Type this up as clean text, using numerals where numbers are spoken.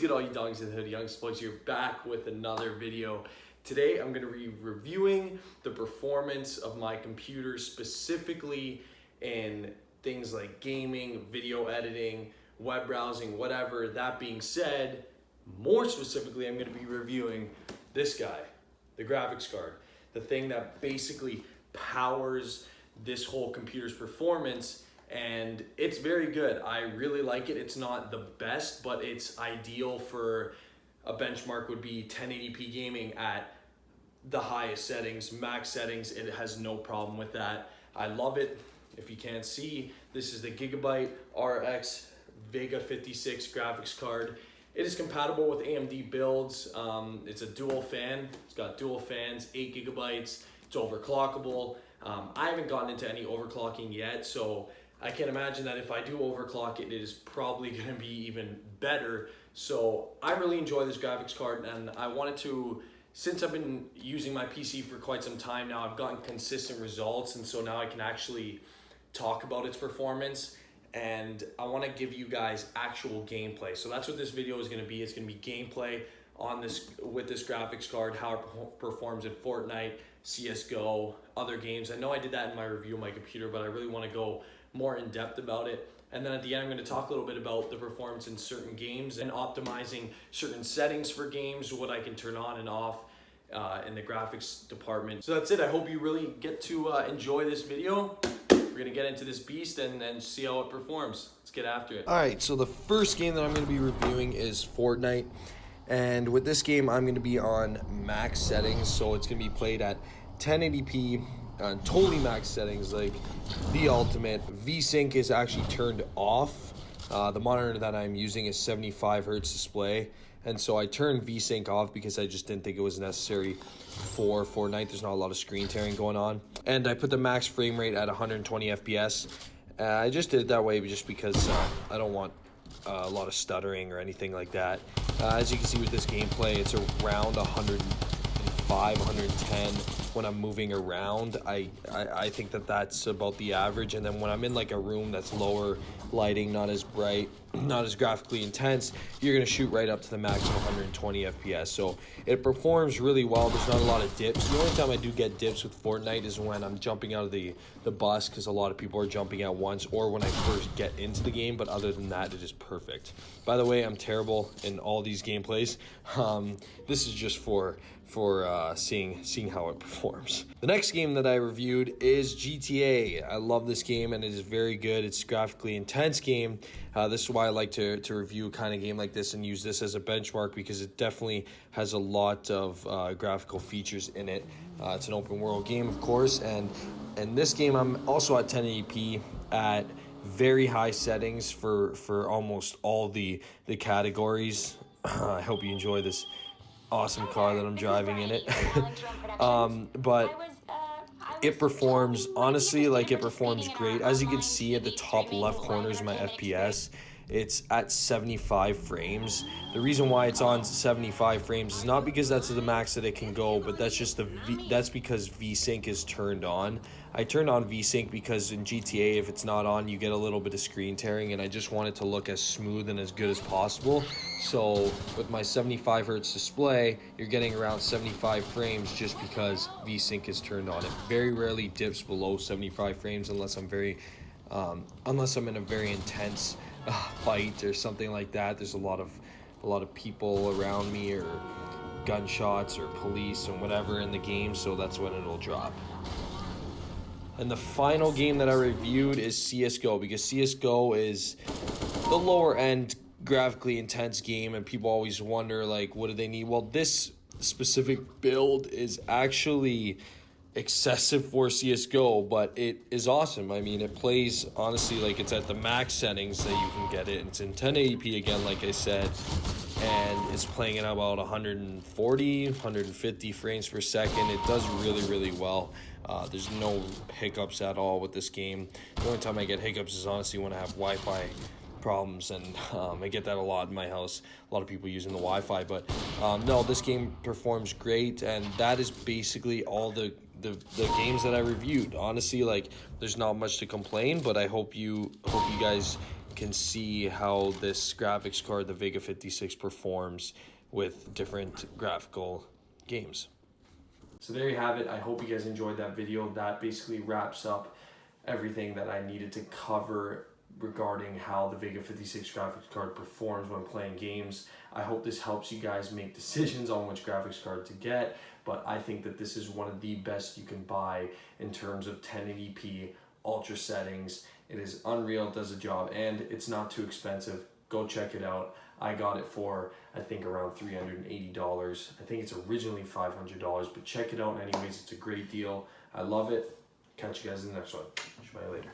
good, all you dogs in the hood? Young Splugs here, back with another video. Today I'm going to be reviewing the performance of my computer, specifically in things like gaming, video editing, web browsing, whatever. That being said, more specifically, I'm going to be reviewing this guy, the graphics card, the thing that basically powers this whole computer's performance. And it's very good. I really like it. It's not the best, but it's ideal for a benchmark would be 1080p gaming at the highest settings, max settings. It has no problem with that. I love it. If you can't see, this is the Gigabyte RX Vega 56 graphics card. It is compatible with AMD builds. It's a dual fan. It's got dual fans, 8 gigabytes. It's overclockable. I haven't gotten into any overclocking yet, so I can imagine that if I do overclock it, it is probably going to be even better. So I really enjoy this graphics card, and I wanted to, since I've been using my PC for quite some time now, I've gotten consistent results, and so now I can actually talk about its performance, and I want to give you guys actual gameplay. So that's what this video is going to be. It's going to be gameplay on this with this graphics card, how it performs in Fortnite, CSGO, other games. I know I did that in my review of my computer, but I really want to go more in depth about it. And then at the end, I'm going to talk a little bit about the performance in certain games and optimizing certain settings for games, what I can turn on and off in the graphics department. So that's it. I hope you really get to enjoy this video. We're going to get into this beast and then see how it performs. Let's get after it. All right, so the first game that I'm going to be reviewing is Fortnite. And with this game, I'm going to be on max settings. So it's going to be played at 1080p. Totally max settings, like the ultimate. VSync is actually turned off. The monitor that I'm using is 75 hertz display, and so I turned VSync off because I just didn't think it was necessary for Fortnite. There's not a lot of screen tearing going on, and I put the max frame rate at 120 FPS. I just did it that way just because I don't want a lot of stuttering or anything like that. As you can see with this gameplay, it's around 105, 110. When I'm moving around, I think that that's about the average. And then when I'm in like a room that's lower lighting, not as bright, not as graphically intense, you're gonna shoot right up to the max of 120 FPS. So it performs really well. There's not a lot of dips. The only time I do get dips with Fortnite is when I'm jumping out of the bus, because a lot of people are jumping at once, or when I first get into the game. But other than that, it is perfect. By the way, I'm terrible in all these gameplays. This is just for seeing how it performs. The next game that I reviewed is GTA. I love this game, and it is very good. It's a graphically intense game. This is why I like to review a kind of game like this and use this as a benchmark, because it definitely has a lot of graphical features in it. It's an open world game, of course, and this game I'm also at 1080p at very high settings for almost all the categories. I hope you enjoy this awesome car that I'm driving in it. But it performs, honestly, like it performs great. As you can see at the top left corner is my FPS. It's at 75 frames. The reason why it's on 75 frames is not because that's the max that it can go, but that's just that's because VSync is turned on. I turned on VSync because in GTA, if it's not on, you get a little bit of screen tearing, and I just want it to look as smooth and as good as possible. So with my 75 hertz display, you're getting around 75 frames just because VSync is turned on. It very rarely dips below 75 frames unless I'm in a very intense fight or something like that. There's a lot of people around me, or gunshots or police or whatever in the game, so that's when it'll drop. And the final game that I reviewed is CSGO, because CSGO is the lower end graphically intense game, and people always wonder, like, what do they need? Well, this specific build is actually excessive for CSGO, but it is awesome. I mean, it plays, honestly, like it's at the max settings that you can get it. It's in 1080p again, like I said, and it's playing at about 140, 150 frames per second. It does really, really well. There's no hiccups at all with this game. The only time I get hiccups is honestly when I have Wi-Fi problems, and I get that a lot in my house. A lot of people using the Wi-Fi, but no, this game performs great, and that is basically all the games that I reviewed. Honestly, like, there's not much to complain, but I hope you guys can see how this graphics card, the Vega 56, performs with different graphical games. So there you have it. I hope you guys enjoyed that video. That basically wraps up everything that I needed to cover regarding how the Vega 56 graphics card performs when playing games. I hope this helps you guys make decisions on which graphics card to get, but I think that this is one of the best you can buy in terms of 1080p ultra settings. It is unreal, it does a job, and it's not too expensive. Go check it out. I got it for, I think, around $380. I think it's originally $500, but check it out anyways. It's a great deal. I love it. Catch you guys in the next one. Bye later.